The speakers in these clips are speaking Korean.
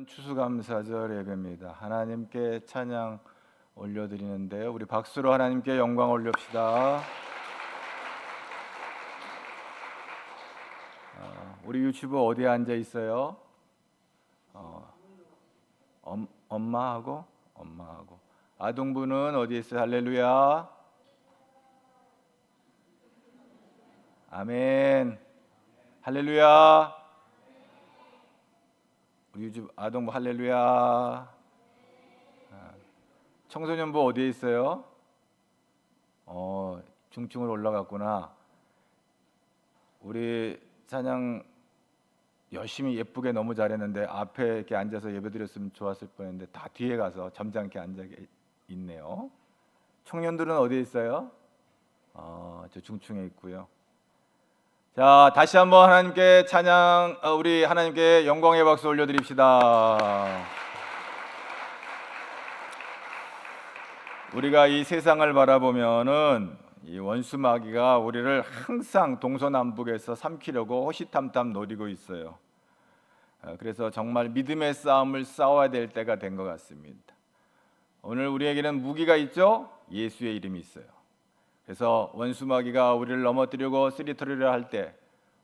추수감사절 예배입니다. 하나님께 찬양 올려드리는데요. 우리 박수로 하나님께 영광 올립시다. 우리 유치부 어디에 앉아 있어요? 엄마하고 아동부는 어디에 있어요? 할렐루야. 아멘. 할렐루야. 우리 유치부 아동부 할렐루야. 청소년부 어디에 있어요? 중층으로 올라갔구나. 우리 찬양 열심히 예쁘게 너무 잘했는데 앞에 이렇게 앉아서 예배드렸으면 좋았을 뻔했는데 다 뒤에 가서 점잖게 앉아 있네요. 청년들은 어디에 있어요? 저 중층에 있고요. 자, 다시 한번 하나님께 찬양, 우리 하나님께 영광의 박수 올려드립시다. 우리가 이 세상을 바라보면은 이 원수 마귀가 우리를 항상 동서남북에서 삼키려고 호시탐탐 노리고 있어요. 그래서 정말 믿음의 싸움을 싸워야 될 때가 된 것 같습니다. 오늘 우리에게는 무기가 있죠? 예수의 이름이 있어요. 그래서 원수 마귀가 우리를 넘어뜨리고 쓰러뜨리려 할 때,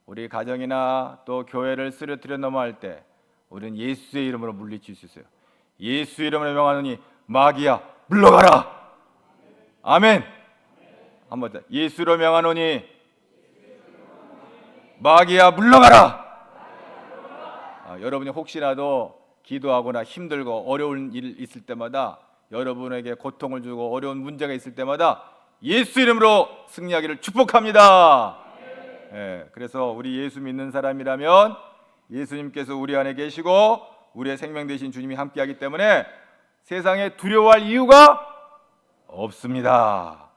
우리 가정이나 또 교회를 쓰러뜨려 넘어할 때 우리는 예수의 이름으로 물리칠 수 있어요. 예수의 이름으로 명하노니 마귀야 물러가라. 아멘. 한번 더. 예수로 명하노니 마귀야 물러가라. 여러분이 혹시라도 기도하거나 힘들고 어려운 일 있을 때마다, 여러분에게 고통을 주고 어려운 문제가 있을 때마다 예수 이름으로 승리하기를 축복합니다. 그래서 우리 예수 믿는 사람이라면 예수님께서 우리 안에 계시고 우리의 생명 되신 주님이 함께하기 때문에 세상에 두려워할 이유가 없습니다.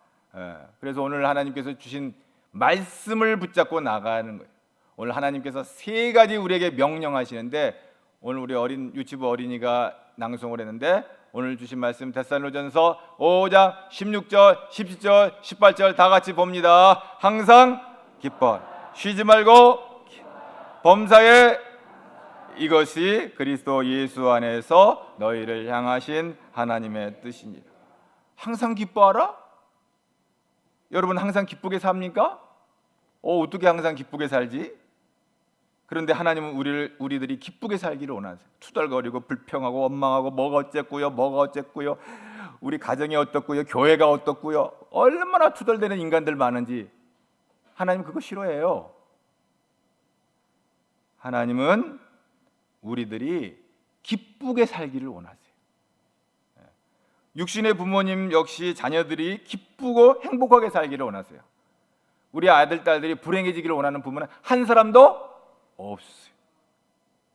그래서 오늘 하나님께서 주신 말씀을 붙잡고 나가는 거예요. 오늘 하나님께서 세 가지 우리에게 명령하시는데, 오늘 우리 유치부 어린이가 낭송을 했는데, 오늘 주신 말씀 데살로전서 5장 16절, 17절, 18절 다 같이 봅니다. 항상 기뻐 쉬지 말고 범사에 이것이 그리스도 예수 안에서 너희를 향하신 하나님의 뜻이니라. 항상 기뻐하라? 여러분 항상 기쁘게 삽니까? 어떻게 항상 기쁘게 살지? 그런데 하나님은 우리들이 기쁘게 살기를 원하세요. 투덜거리고 불평하고 원망하고 뭐가 어쨌고요, 우리 가정이 어떻고요, 교회가 어떻고요, 얼마나 투덜대는 인간들 많은지 하나님 그거 싫어해요. 하나님은 우리들이 기쁘게 살기를 원하세요. 육신의 부모님 역시 자녀들이 기쁘고 행복하게 살기를 원하세요. 우리 아들, 딸들이 불행해지기를 원하는 부모는 한 사람도 없어요.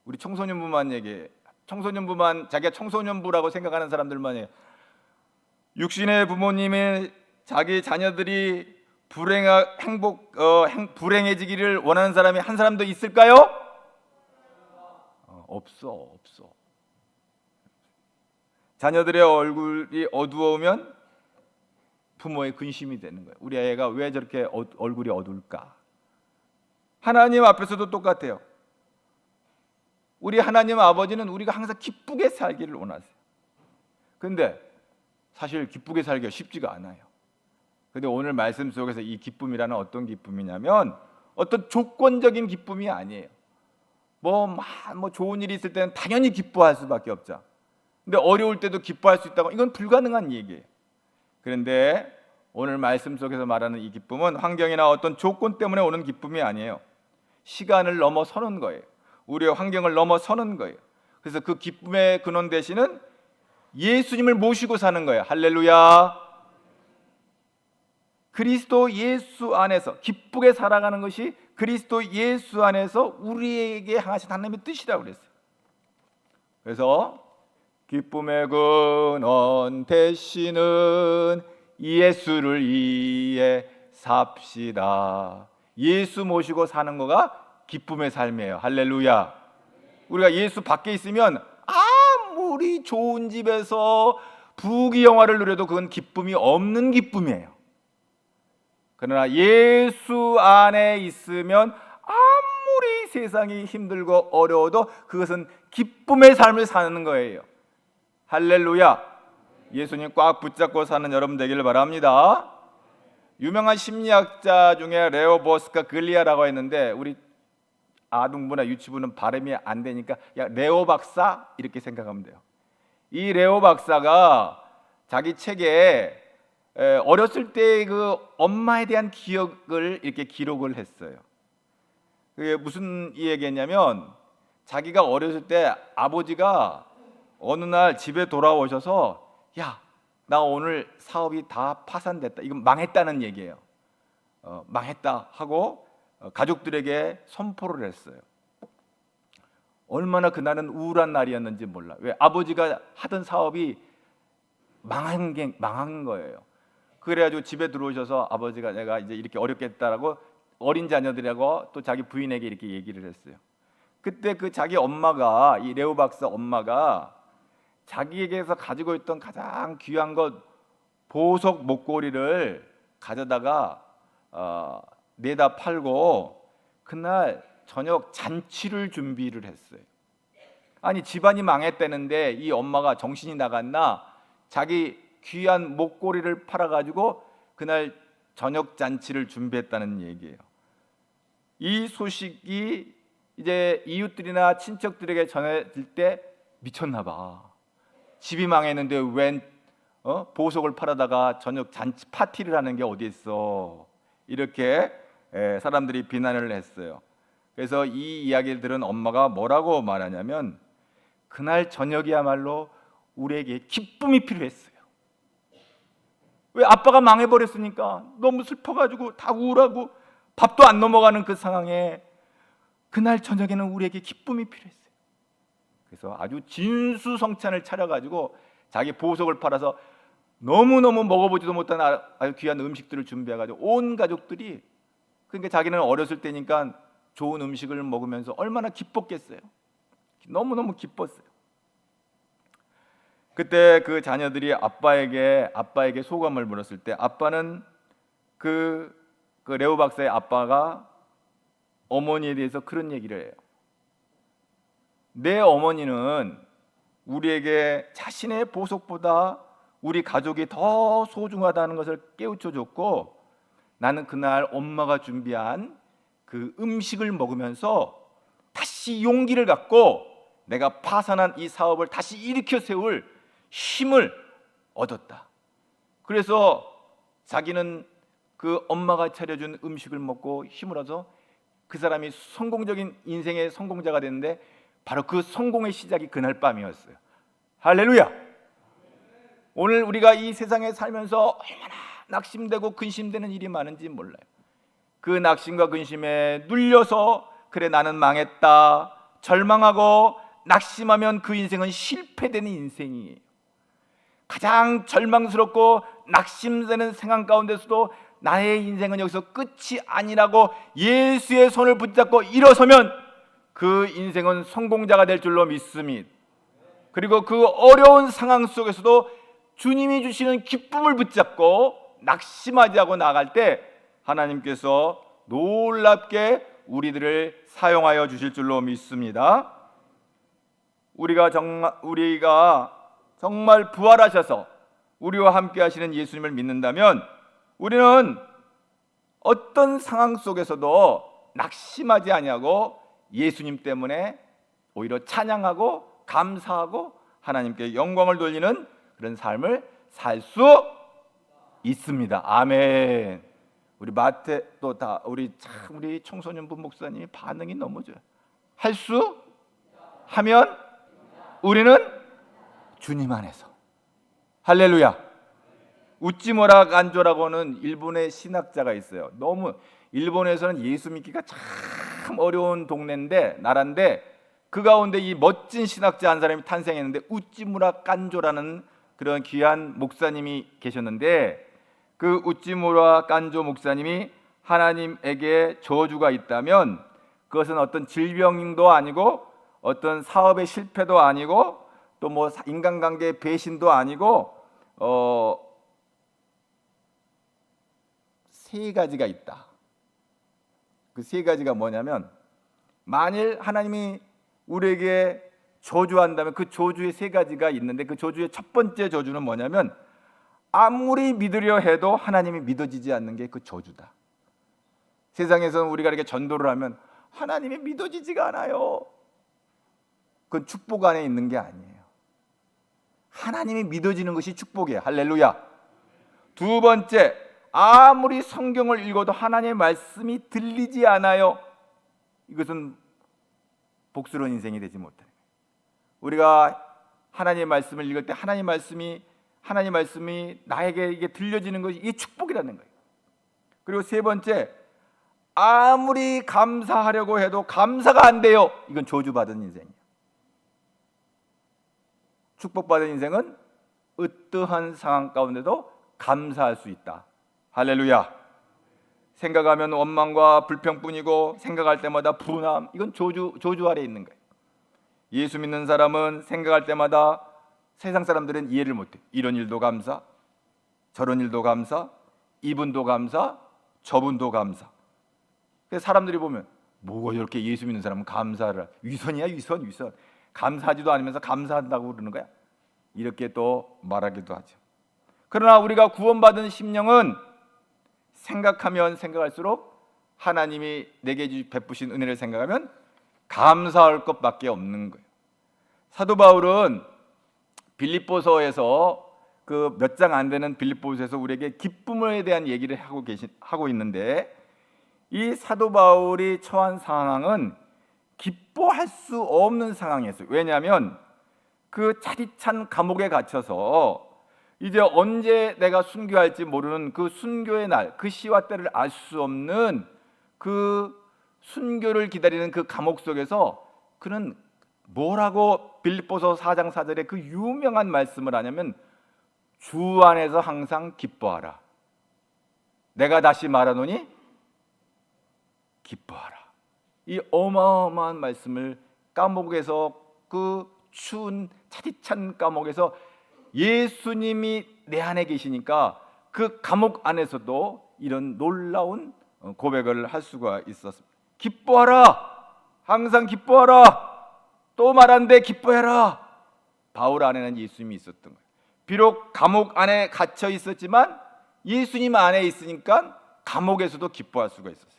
우리 청소년부만 얘기해. 청소년부만 자기가 청소년부라고 생각하는 사람들만 해요. 육신의 부모님의 자기 자녀들이 불행해지기를 원하는 사람이 한 사람도 있을까요? 없어. 자녀들의 얼굴이 어두워오면 부모의 근심이 되는 거예요. 우리 애가 왜 저렇게 얼굴이 어두울까? 하나님 앞에서도 똑같아요. 우리 하나님 아버지는 우리가 항상 기쁘게 살기를 원하세요. 그런데 사실 기쁘게 살기가 쉽지가 않아요. 그런데 오늘 말씀 속에서 이 기쁨이라는 어떤 기쁨이냐면 어떤 조건적인 기쁨이 아니에요. 뭐 좋은 일이 있을 때는 당연히 기뻐할 수밖에 없죠. 근데 어려울 때도 기뻐할 수 있다고, 이건 불가능한 얘기예요. 그런데 오늘 말씀 속에서 말하는 이 기쁨은 환경이나 어떤 조건 때문에 오는 기쁨이 아니에요. 시간을 넘어서는 거예요. 우리의 환경을 넘어서는 거예요. 그래서 그 기쁨의 근원 대신은 예수님을 모시고 사는 거예요. 할렐루야. 그리스도 예수 안에서 기쁘게 살아가는 것이 그리스도 예수 안에서 우리에게 향하신 하나님의 뜻이라고 그랬어요. 그래서 기쁨의 근원 되시는 예수를 위해 삽시다. 예수 모시고 사는 거가 기쁨의 삶이에요. 할렐루야. 우리가 예수 밖에 있으면 아무리 좋은 집에서 부귀영화를 누려도 그건 기쁨이 없는 기쁨이에요. 그러나 예수 안에 있으면 아무리 세상이 힘들고 어려워도 그것은 기쁨의 삶을 사는 거예요. 할렐루야. 예수님 꽉 붙잡고 사는 여러분 되기를 바랍니다. 유명한 심리학자 중에 레오 보스카 글리아라고 했는데, 우리 아동부나 유치부는 발음이 안 되니까 야 레오 박사 이렇게 생각하면 돼요. 이 레오 박사가 자기 책에 어렸을 때 그 엄마에 대한 기억을 이렇게 기록을 했어요. 그게 무슨 얘기했냐면, 자기가 어렸을 때 아버지가 어느 날 집에 돌아오셔서 야, 나 오늘 사업이 다 파산됐다, 이건 망했다는 얘기예요. 망했다 하고 가족들에게 선포를 했어요. 얼마나 그날은 우울한 날이었는지 몰라. 왜? 아버지가 하던 사업이 망한 거예요. 그래가지고 집에 들어오셔서 아버지가 내가 이제 이렇게 어렵겠다라고 어린 자녀들하고 또 자기 부인에게 이렇게 얘기를 했어요. 그때 그 자기 엄마가, 이 레오 박사 엄마가 자기에게서 가지고 있던 가장 귀한 것 보석 목걸이를 가져다가 내다 팔고 그날 저녁 잔치를 준비를 했어요. 아니, 집안이 망했다는데 이 엄마가 정신이 나갔나 자기 귀한 목걸이를 팔아가지고 그날 저녁 잔치를 준비했다는 얘기예요. 이 소식이 이제 이웃들이나 친척들에게 전해질 때 미쳤나 봐. 집이 망했는데 웬 보석을 팔아다가 저녁 잔치 파티를 하는 게 어디 있어. 이렇게 사람들이 비난을 했어요. 그래서 이 이야기를 들은 엄마가 뭐라고 말하냐면, 그날 저녁이야말로 우리에게 기쁨이 필요했어요. 왜? 아빠가 망해버렸으니까 너무 슬퍼가지고 다 우울하고 밥도 안 넘어가는 그 상황에 그날 저녁에는 우리에게 기쁨이 필요했어요. 그래서 아주 진수성찬을 차려가지고 자기 보석을 팔아서 너무너무 먹어보지도 못한 아주 귀한 음식들을 준비해가지고 온 가족들이, 그러니까 자기는 어렸을 때니까 좋은 음식을 먹으면서 얼마나 기뻤겠어요. 너무너무 기뻤어요. 그때 그 자녀들이 아빠에게 소감을 물었을 때, 아빠는 그 레오 박사의 아빠가 어머니에 대해서 그런 얘기를 해요. 내 어머니는 우리에게 자신의 보석보다 우리 가족이 더 소중하다는 것을 깨우쳐 줬고, 나는 그날 엄마가 준비한 그 음식을 먹으면서 다시 용기를 갖고 내가 파산한 이 사업을 다시 일으켜 세울 힘을 얻었다. 그래서 자기는 그 엄마가 차려준 음식을 먹고 힘을 얻어 그 사람이 성공적인 인생의 성공자가 됐는데, 바로 그 성공의 시작이 그날 밤이었어요. 할렐루야. 오늘 우리가 이 세상에 살면서 얼마나 낙심되고 근심되는 일이 많은지 몰라요. 그 낙심과 근심에 눌려서 그래 나는 망했다 절망하고 낙심하면 그 인생은 실패되는 인생이에요. 가장 절망스럽고 낙심되는 상황 가운데서도 나의 인생은 여기서 끝이 아니라고 예수의 손을 붙잡고 일어서면 그 인생은 성공자가 될 줄로 믿습니다. 그리고 그 어려운 상황 속에서도 주님이 주시는 기쁨을 붙잡고 낙심하지 않고 나갈 때 하나님께서 놀랍게 우리들을 사용하여 주실 줄로 믿습니다. 우리가 정말 부활하셔서 우리와 함께 하시는 예수님을 믿는다면 우리는 어떤 상황 속에서도 낙심하지 아니하고 예수님 때문에 오히려 찬양하고 감사하고 하나님께 영광을 돌리는 그런 삶을 살 수 있습니다. 아멘. 우리 마태 또 다 우리 청소년부 목사님이 반응이 너무 좋아요. 할 수 하면 우리는 주님 안에서. 할렐루야. 우찌무라 간조라고는 일본의 신학자가 있어요. 너무 일본에서는 예수 믿기가 참 어려운 동네인데 나라인데 그 가운데 이 멋진 신학자 한 사람이 탄생했는데 우찌무라 간조라는 그런 귀한 목사님이 계셨는데, 그 우찌무라 간조 목사님이 하나님에게 저주가 있다면 그것은 어떤 질병도 아니고 어떤 사업의 실패도 아니고 또 뭐 인간관계의 배신도 아니고 세 가지가 있다. 그 세 가지가 뭐냐면 만일 하나님이 우리에게 저주한다면 그 저주의 세 가지가 있는데, 그 저주의 첫 번째 저주는 뭐냐면 아무리 믿으려 해도 하나님이 믿어지지 않는 게 그 저주다. 세상에서는 우리가 이렇게 전도를 하면 하나님이 믿어지지가 않아요. 그건 축복 안에 있는 게 아니에요. 하나님이 믿어지는 것이 축복이에요. 할렐루야. 두 번째, 아무리 성경을 읽어도 하나님의 말씀이 들리지 않아요. 이것은 복스러운 인생이 되지 못하는 거예요. 우리가 하나님의 말씀을 읽을 때 하나님의 말씀이 나에게 이게 들려지는 것이 이게 축복이라는 거예요. 그리고 세 번째, 아무리 감사하려고 해도 감사가 안 돼요. 이건 저주받은 인생이에요. 축복받은 인생은 어떠한 상황 가운데도 감사할 수 있다. 할렐루야. 생각하면 원망과 불평뿐이고 생각할 때마다 분함, 이건 저주 아래에 있는 거예요. 예수 믿는 사람은 생각할 때마다 세상 사람들은 이해를 못해. 이런 일도 감사, 저런 일도 감사, 이분도 감사, 저분도 감사. 그래서 사람들이 보면 뭐가 이렇게 예수 믿는 사람은 감사를, 위선이야 위선. 감사하지도 않으면서 감사한다고 그러는 거야. 이렇게 또 말하기도 하죠. 그러나 우리가 구원받은 심령은 생각하면 생각할수록 하나님이 내게 베푸신 은혜를 생각하면 감사할 것밖에 없는 거예요. 사도 바울은 빌립보서에서 그 몇 장 안 되는 빌립보서에서 우리에게 기쁨에 대한 얘기를 하고 있는데, 이 사도 바울이 처한 상황은 기뻐할 수 없는 상황이었어요. 왜냐하면 그 차디찬 감옥에 갇혀서 이제 언제 내가 순교할지 모르는 그 순교의 날, 그 시와 때를 알 수 없는 그 순교를 기다리는 그 감옥 속에서 그는 뭐라고 빌립보서 4장 4절에 그 유명한 말씀을 하냐면 주 안에서 항상 기뻐하라. 내가 다시 말하노니 기뻐하라. 이 어마어마한 말씀을 감옥에서, 그 추운 차디찬 감옥에서 예수님이 내 안에 계시니까 그 감옥 안에서도 이런 놀라운 고백을 할 수가 있었습니다. 기뻐하라. 항상 기뻐하라. 또 말하는데 기뻐해라. 바울 안에는 예수님이 있었던 거예요. 비록 감옥 안에 갇혀 있었지만 예수님 안에 있으니까 감옥에서도 기뻐할 수가 있었어요.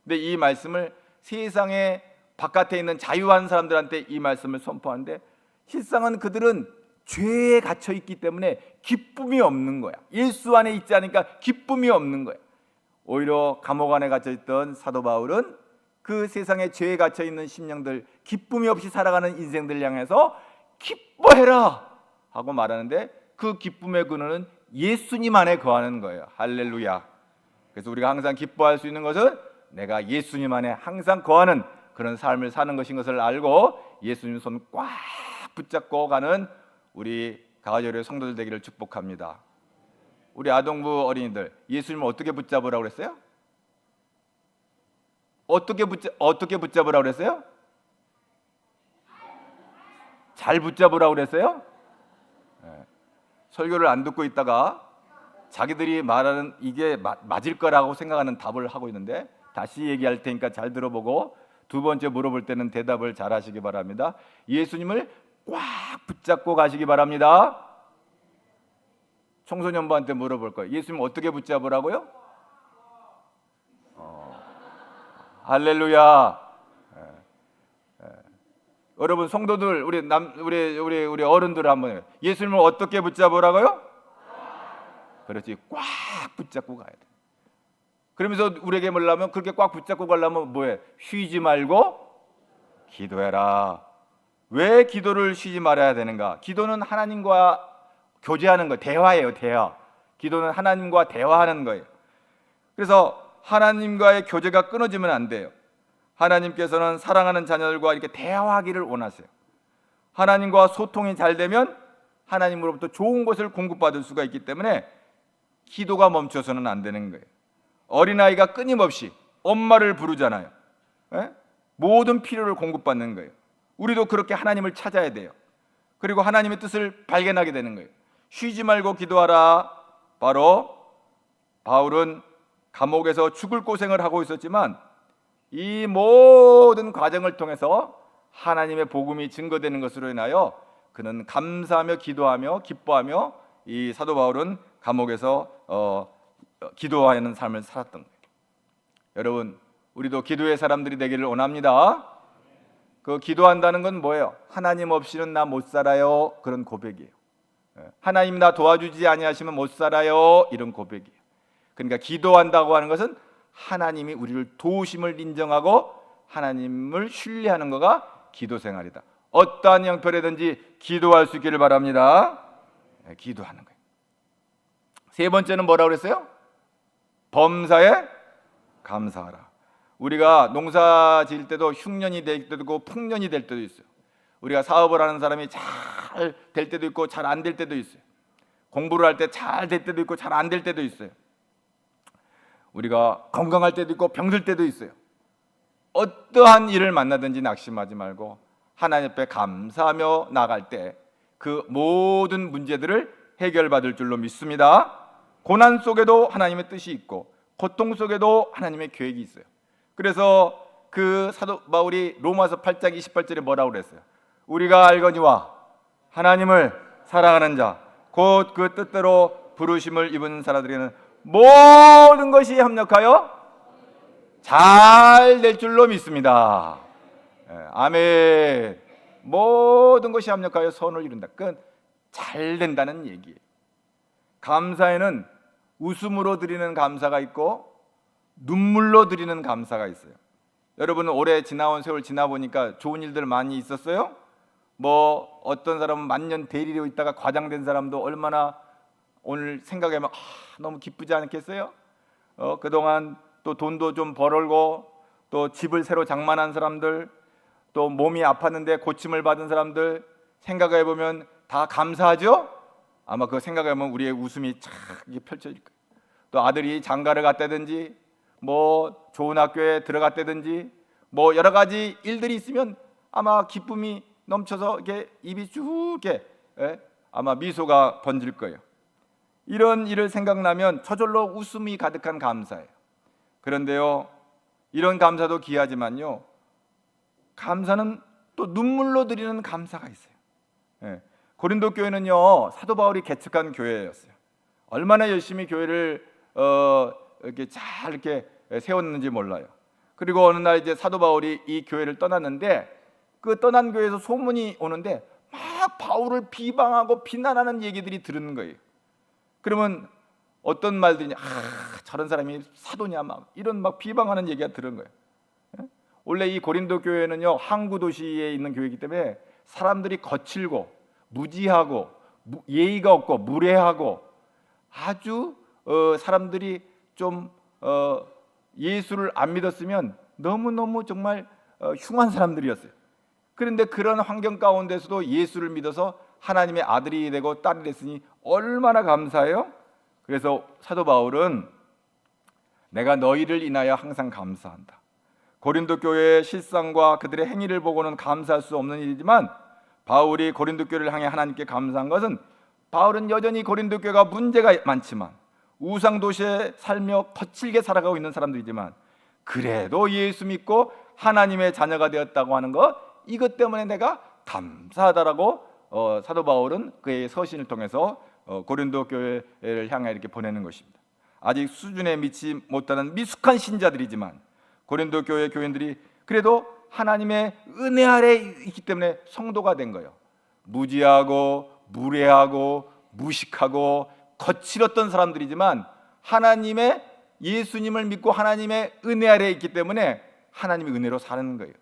근데 이 말씀을 세상의 바깥에 있는 자유한 사람들한테 이 말씀을 선포하는데, 실상은 그들은 죄에 갇혀 있기 때문에 기쁨이 없는 거야. 예수 안에 있지 않으니까 기쁨이 없는 거야. 오히려 감옥 안에 갇혀 있던 사도 바울은 그 세상에 죄에 갇혀 있는 심령들, 기쁨이 없이 살아가는 인생들 향해서 기뻐해라 하고 말하는데, 그 기쁨의 근원은 예수님 안에 거하는 거예요. 할렐루야. 그래서 우리가 항상 기뻐할 수 있는 것은 내가 예수님 안에 항상 거하는 그런 삶을 사는 것인 것을 알고 예수님 손 꽉 붙잡고 가는 우리 가을여의 성도들 되기를 축복합니다. 우리 아동부 어린이들, 예수님을 어떻게 붙잡으라고 그랬어요? 어떻게 붙잡으라고 그랬어요? 잘 붙잡으라고 그랬어요? 네. 설교를 안 듣고 있다가 자기들이 말하는 이게 맞을 거라고 생각하는 답을 하고 있는데, 다시 얘기할 테니까 잘 들어보고 두 번째 물어볼 때는 대답을 잘 하시기 바랍니다. 예수님을 꽉 붙잡고 가시기 바랍니다. 청소년부한테 물어볼 거예요. 예수님 어떻게 붙잡으라고요? 할렐루야. 여러분 성도들, 우리 어른들 한번 해요. 예수님을 어떻게 붙잡으라고요? 그렇지, 꽉 붙잡고 가야 돼. 그러면서 우리에게 뭐라면, 그렇게 꽉 붙잡고 가려면 뭐해? 쉬지 말고 기도해라. 왜 기도를 쉬지 말아야 되는가? 기도는 하나님과 교제하는 거, 대화예요, 대화. 기도는 하나님과 대화하는 거예요. 그래서 하나님과의 교제가 끊어지면 안 돼요. 하나님께서는 사랑하는 자녀들과 이렇게 대화하기를 원하세요. 하나님과 소통이 잘 되면 하나님으로부터 좋은 것을 공급받을 수가 있기 때문에 기도가 멈춰서는 안 되는 거예요. 어린아이가 끊임없이 엄마를 부르잖아요. 모든 필요를 공급받는 거예요. 우리도 그렇게 하나님을 찾아야 돼요. 그리고 하나님의 뜻을 발견하게 되는 거예요. 쉬지 말고 기도하라. 바로 바울은 감옥에서 죽을 고생을 하고 있었지만 이 모든 과정을 통해서 하나님의 복음이 증거되는 것으로 인하여 그는 감사하며 기도하며 기뻐하며 이 사도 바울은 감옥에서 기도하는 삶을 살았던 거예요. 여러분, 우리도 기도의 사람들이 되기를 원합니다. 그 기도한다는 건 뭐예요? 하나님 없이는 나 못 살아요. 그런 고백이에요. 하나님 나 도와주지 아니하시면 못 살아요. 이런 고백이에요. 그러니까 기도한다고 하는 것은 하나님이 우리를 도우심을 인정하고 하나님을 신뢰하는 거가 기도 생활이다. 어떠한 형편이든지 기도할 수 있기를 바랍니다. 기도하는 거예요. 세 번째는 뭐라고 그랬어요? 범사에 감사하라. 우리가 농사 지을 때도 흉년이 될 때도 있고 풍년이 될 때도 있어요. 우리가 사업을 하는 사람이 잘 될 때도 있고 잘 안 될 때도 있어요. 공부를 할 때 잘 될 때도 있고 잘 안 될 때도 있어요. 우리가 건강할 때도 있고 병들 때도 있어요. 어떠한 일을 만나든지 낙심하지 말고 하나님 앞에 감사하며 나갈 때 그 모든 문제들을 해결받을 줄로 믿습니다. 고난 속에도 하나님의 뜻이 있고 고통 속에도 하나님의 계획이 있어요. 그래서 그 사도 바울이 로마서 8장 28절에 뭐라고 그랬어요? 우리가 알거니와 하나님을 사랑하는 자 곧 그 뜻대로 부르심을 입은 사람들에게는 모든 것이 합력하여 잘 될 줄로 믿습니다. 아멘. 모든 것이 합력하여 선을 이룬다. 그건 잘 된다는 얘기예요. 감사에는 웃음으로 드리는 감사가 있고 눈물로 드리는 감사가 있어요. 여러분은 올해 지나온 세월 지나보니까 좋은 일들 많이 있었어요? 뭐 어떤 사람은 만년 대리로 있다가 과장된 사람도 얼마나 오늘 생각하면 너무 기쁘지 않겠어요? 그동안 또 돈도 좀 벌고 또 집을 새로 장만한 사람들, 또 몸이 아팠는데 고침을 받은 사람들 생각해 보면 다 감사하죠? 아마 그거 생각해 보면 우리의 웃음이 착 펼쳐질 거예요. 또 아들이 장가를 갔다든지 뭐 좋은 학교에 들어갔다든지 뭐 여러 가지 일들이 있으면 아마 기쁨이 넘쳐서 이렇게 입이 쭉 이렇게 아마 미소가 번질 거예요. 이런 일을 생각나면 저절로 웃음이 가득한 감사예요. 그런데요, 이런 감사도 귀하지만요, 감사는 또 눈물로 드리는 감사가 있어요. 고린도 교회는요 사도 바울이 개척한 교회였어요. 얼마나 열심히 교회를 이렇게 잘 이렇게 세웠는지 몰라요. 그리고 어느 날 이제 사도 바울이 이 교회를 떠났는데 그 떠난 교회에서 소문이 오는데 막 바울을 비방하고 비난하는 얘기들이 들은 거예요. 그러면 어떤 말들이냐, 저런 사람이 사도냐, 막 이런 막 비방하는 얘기가 들은 거예요. 원래 이 고린도 교회는요 항구 도시에 있는 교회이기 때문에 사람들이 거칠고 무지하고 예의가 없고 무례하고 아주 사람들이 좀 예수를 안 믿었으면 너무너무 정말 흉한 사람들이었어요. 그런데 그런 환경 가운데서도 예수를 믿어서 하나님의 아들이 되고 딸이 됐으니 얼마나 감사해요? 그래서 사도 바울은 내가 너희를 인하여 항상 감사한다. 고린도 교회의 실상과 그들의 행위를 보고는 감사할 수 없는 일이지만 바울이 고린도 교회를 향해 하나님께 감사한 것은 바울은 여전히 고린도 교회가 문제가 많지만 우상 도시에 살며 거칠게 살아가고 있는 사람들이지만 그래도 예수 믿고 하나님의 자녀가 되었다고 하는 것, 이것 때문에 내가 감사하다라고 사도 바울은 그의 서신을 통해서 고린도 교회를 향해 이렇게 보내는 것입니다. 아직 수준에 미치 못하는 미숙한 신자들이지만 고린도 교회 교인들이 그래도 하나님의 은혜 아래 있기 때문에 성도가 된 거예요. 무지하고 무례하고 무식하고 거칠었던 사람들이지만 하나님의 예수님을 믿고 하나님의 은혜 아래 있기 때문에 하나님의 은혜로 사는 거예요.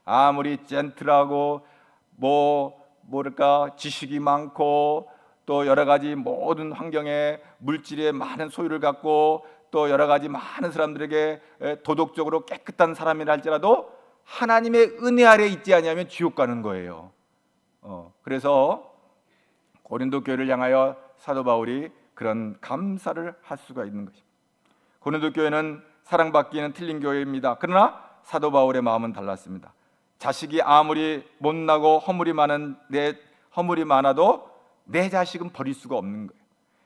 아무리 젠틀하고 뭐랄까 지식이 많고 또 여러 가지 모든 환경에 물질에 많은 소유를 갖고 또 여러 가지 많은 사람들에게 도덕적으로 깨끗한 사람이라 할지라도 하나님의 은혜 아래 있지 않으면 지옥 가는 거예요. 그래서 고린도 교회를 향하여 사도 바울이 그런 감사를 할 수가 있는 것입니다. 고린도 교회는 사랑받기에는 틀린 교회입니다. 그러나 사도 바울의 마음은 달랐습니다. 자식이 아무리 못나고 허물이 많아도 내 자식은 버릴 수가 없는 거예요.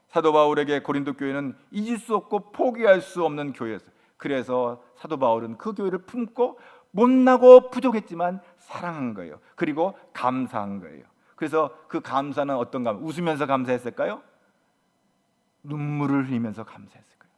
사도 바울에게 고린도 교회는 잊을 수 없고 포기할 수 없는 교회였어요. 그래서 사도 바울은 그 교회를 품고 못나고 부족했지만 사랑한 거예요. 그리고 감사한 거예요. 그래서 그 감사는 어떤 감? 웃으면서 감사했을까요? 눈물을 흘리면서 감사했을 거예요.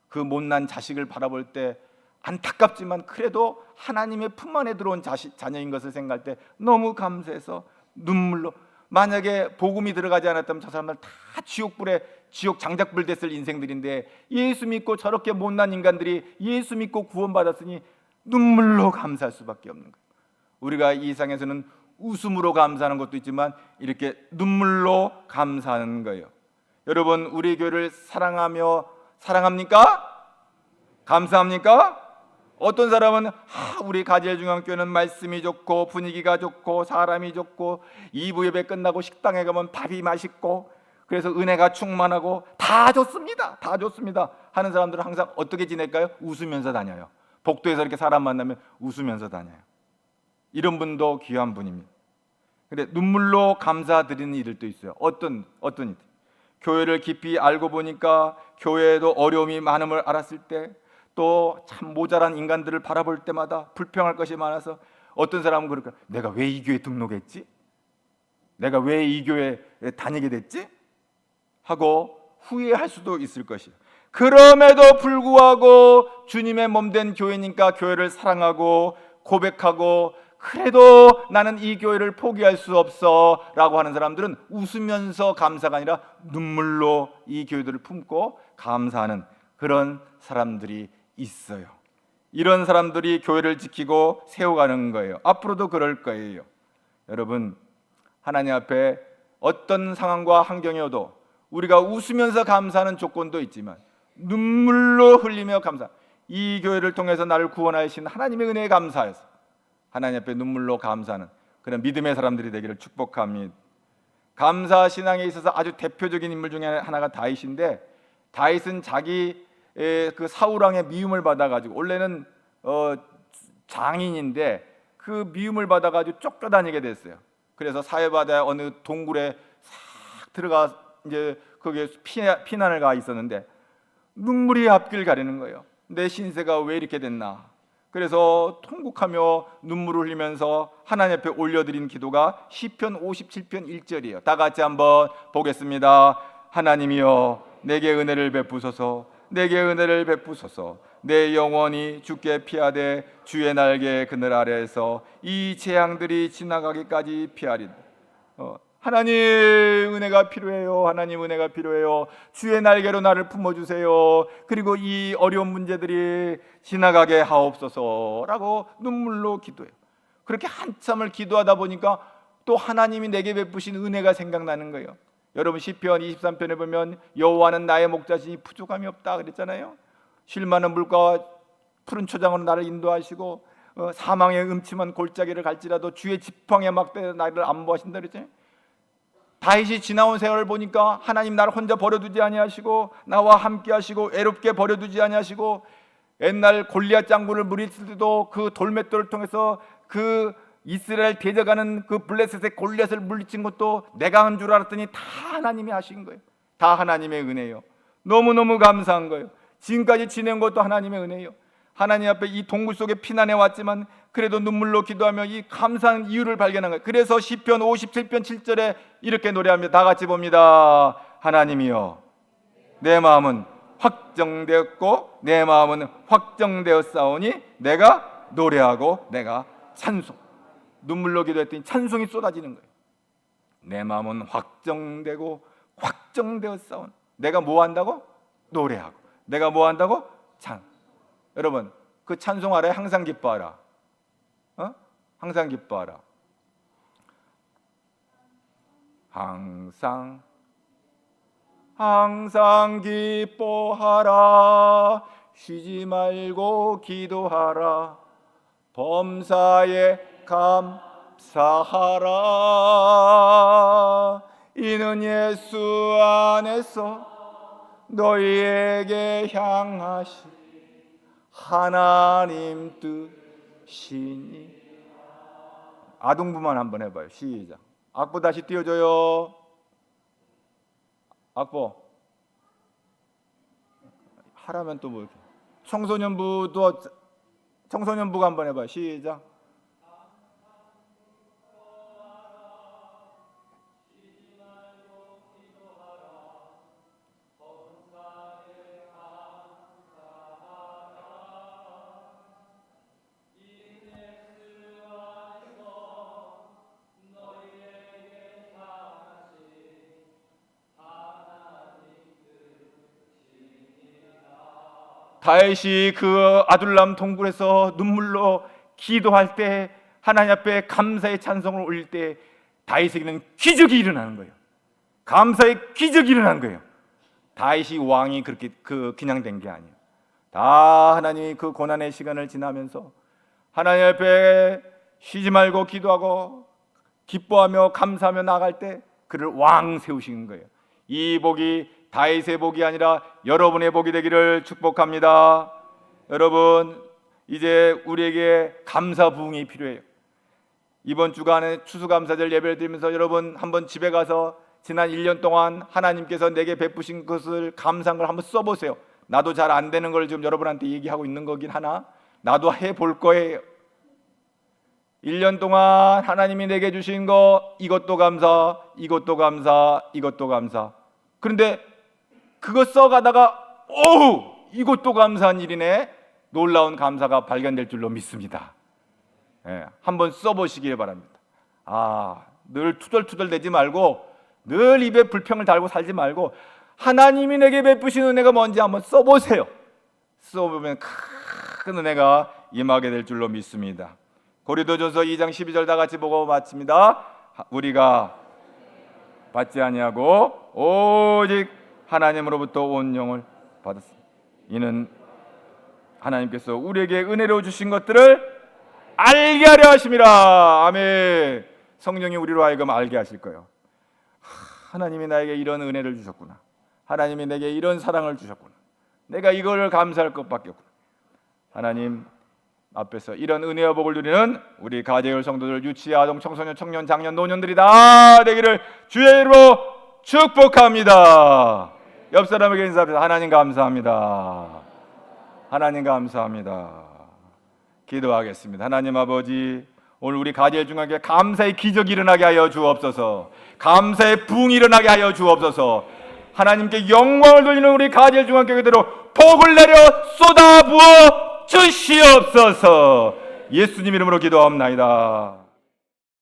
그 못난 자식을 바라볼 때 안타깝지만 그래도 하나님의 품 안에 들어온 자녀인 것을 생각할 때 너무 감사해서 눈물로, 만약에 복음이 들어가지 않았다면 저 사람들 다 지옥불에, 지옥 장작불 됐을 인생들인데 예수 믿고 저렇게 못난 인간들이 예수 믿고 구원받았으니 눈물로 감사할 수밖에 없는 거예요. 우리가 이 세상에서는 웃음으로 감사하는 것도 있지만 이렇게 눈물로 감사하는 거예요. 여러분, 우리 교회를 사랑합니까? 감사합니까? 어떤 사람은 우리 가지중앙교회는 말씀이 좋고 분위기가 좋고 사람이 좋고 2부 예배 끝나고 식당에 가면 밥이 맛있고 그래서 은혜가 충만하고 다 좋습니다, 다 좋습니다 하는 사람들은 항상 어떻게 지낼까요? 웃으면서 다녀요. 복도에서 이렇게 사람 만나면 웃으면서 다녀요. 이런 분도 귀한 분입니다. 근데 눈물로 감사드리는 일들도 있어요. 어떤 일? 교회를 깊이 알고 보니까 교회에도 어려움이 많음을 알았을 때, 또 참 모자란 인간들을 바라볼 때마다 불평할 것이 많아서 어떤 사람은 그럴까? 내가 왜 이 교회에 등록했지? 내가 왜 이 교회에 다니게 됐지? 하고 후회할 수도 있을 것이에요. 그럼에도 불구하고 주님의 몸된 교회니까 교회를 사랑하고 고백하고 그래도 나는 이 교회를 포기할 수 없어 라고 하는 사람들은 웃으면서 감사가 아니라 눈물로 이 교회들을 품고 감사하는 그런 사람들이 있어요. 이런 사람들이 교회를 지키고 세워가는 거예요. 앞으로도 그럴 거예요. 여러분, 하나님 앞에 어떤 상황과 환경이어도 우리가 웃으면서 감사하는 조건도 있지만 눈물로 흘리며 감사, 이 교회를 통해서 나를 구원하신 하나님의 은혜에 감사해서 하나님 앞에 눈물로 감사하는 그런 믿음의 사람들이 되기를 축복합니다. 감사 신앙에 있어서 아주 대표적인 인물 중에 하나가 다윗인데, 다윗은 자기 그 사울 왕의 미움을 받아가지고 원래는 장인인데 그 미움을 받아가지고 쫓겨다니게 됐어요. 그래서 사해바다의 어느 동굴에 싹 들어가 이제 거기에 피난을 가 있었는데 눈물이 앞길 가리는 거예요. 내 신세가 왜 이렇게 됐나? 그래서 통곡하며 눈물을 흘리면서 하나님 앞에 올려드린 기도가 시편 57편 1절이에요. 다 같이 한번 보겠습니다. 하나님이여 내게 은혜를 베푸소서, 내게 은혜를 베푸소서. 내 영혼이 주께 피하되 주의 날개 그늘 아래에서 이 재앙들이 지나가기까지 피하리다. 하나님 은혜가 필요해요. 하나님 은혜가 필요해요. 주의 날개로 나를 품어주세요. 그리고 이 어려운 문제들이 지나가게 하옵소서라고 눈물로 기도해요. 그렇게 한참을 기도하다 보니까 또 하나님이 내게 베푸신 은혜가 생각나는 거예요. 여러분, 시편 23편에 보면 여호와는 나의 목자시니 부족함이 없다 그랬잖아요. 쉴 만한 물과 푸른 초장으로 나를 인도하시고 사망의 음침한 골짜기를 갈지라도 주의 지팡이에 막대 나를 안보하신다 그랬잖아요. 다윗이 지나온 세월을 보니까 하나님 나를 혼자 버려두지 아니하시고 나와 함께 하시고 애롭게 버려두지 아니하시고, 옛날 골리앗 장군을 물리칠 때도 그 돌맷돌을 통해서 그 이스라엘 대적하는 그 블레셋의 골리앗을 물리친 것도 내가 한 줄 알았더니 다 하나님이 하신 거예요. 다 하나님의 은혜예요. 너무너무 감사한 거예요. 지금까지 지낸 것도 하나님의 은혜예요. 하나님 앞에 이 동굴 속에 피난해 왔지만 그래도 눈물로 기도하며 이 감사한 이유를 발견한 거예요. 그래서 시편 57편 7절에 이렇게 노래합니다. 다 같이 봅니다. 하나님이여 내 마음은 확정되었고 내 마음은 확정되었사오니 내가 노래하고 내가 찬송. 눈물로 기도했더니 찬송이 쏟아지는 거예요. 내 마음은 확정되고 확정되었사오니 내가 뭐 한다고? 노래하고. 내가 뭐 한다고? 여러분, 그 찬송 알아요? 항상 기뻐하라. 항상 기뻐하라. 항상 기뻐하라. 쉬지 말고 기도하라. 범사에 감사하라. 이는 예수 안에서 너희에게 향하시 하나님 뜻이니. 아동부만 한번 해봐요. 시작. 악보 다시 띄워줘요. 악보 하라면 또 뭐 이렇게. 청소년부도 청소년부가 한번 해봐요. 시작. 다윗이 그 아둘람 동굴에서 눈물로 기도할 때, 하나님 앞에 감사의 찬송을 올릴 때 다윗에게는 기적이 일어나는 거예요. 감사의 기적이 일어나는 거예요. 다윗이 왕이 그렇게 그냥 된 게 아니에요. 다 하나님이 그 고난의 시간을 지나면서 하나님 앞에 쉬지 말고 기도하고 기뻐하며 감사하며 나아갈 때 그를 왕 세우시는 거예요. 이 복이 다윗의 복이 아니라 여러분의 복이 되기를 축복합니다. 여러분, 이제 우리에게 감사 부흥이 필요해요. 이번 주간에 추수감사절 예배를 드리면서 여러분 한번 집에 가서 지난 1년 동안 하나님께서 내게 베푸신 것을 감사한 걸 한번 써보세요. 나도 잘 안 되는 걸 지금 여러분한테 얘기하고 있는 거긴 하나 나도 해볼 거예요. 1년 동안 하나님이 내게 주신 거 이것도 감사, 이것도 감사, 이것도 감사. 그런데 그거 써가다가 이것도 감사한 일이네. 놀라운 감사가 발견될 줄로 믿습니다. 한번 써보시길 바랍니다. 늘 투덜투덜 대지 말고 늘 입에 불평을 달고 살지 말고 하나님이 내게 베푸신 은혜가 뭔지 한번 써보세요. 써보면 큰 은혜가 임하게 될 줄로 믿습니다. 고린도전서 2장 12절 다 같이 보고 마칩니다. 우리가 받지 아니하고 오직 하나님으로부터 온 영을 받았습니다. 이는 하나님께서 우리에게 은혜로 주신 것들을 알게 하려 하심이라. 아멘. 성령이 우리로 하여금 알게 하실 거예요. 하나님이 나에게 이런 은혜를 주셨구나. 하나님이 내게 이런 사랑을 주셨구나. 내가 이걸 감사할 것밖에 없구나. 하나님 앞에서 이런 은혜와 복을 누리는 우리 가정의 성도들, 유치, 아동, 청소년, 청년, 장년, 노년들이 다 되기를 주의 이름으로 축복합니다. 옆 사람에게 인사합니다. 하나님 감사합니다. 하나님 감사합니다. 기도하겠습니다. 하나님 아버지, 오늘 우리 가디엘 중앙에 감사의 기적이 일어나게 하여 주옵소서. 감사의 부흥이 일어나게 하여 주옵소서. 하나님께 영광을 돌리는 우리 가디엘 중앙교회대로 복을 내려 쏟아 부어 주시옵소서. 예수님 이름으로 기도합니다.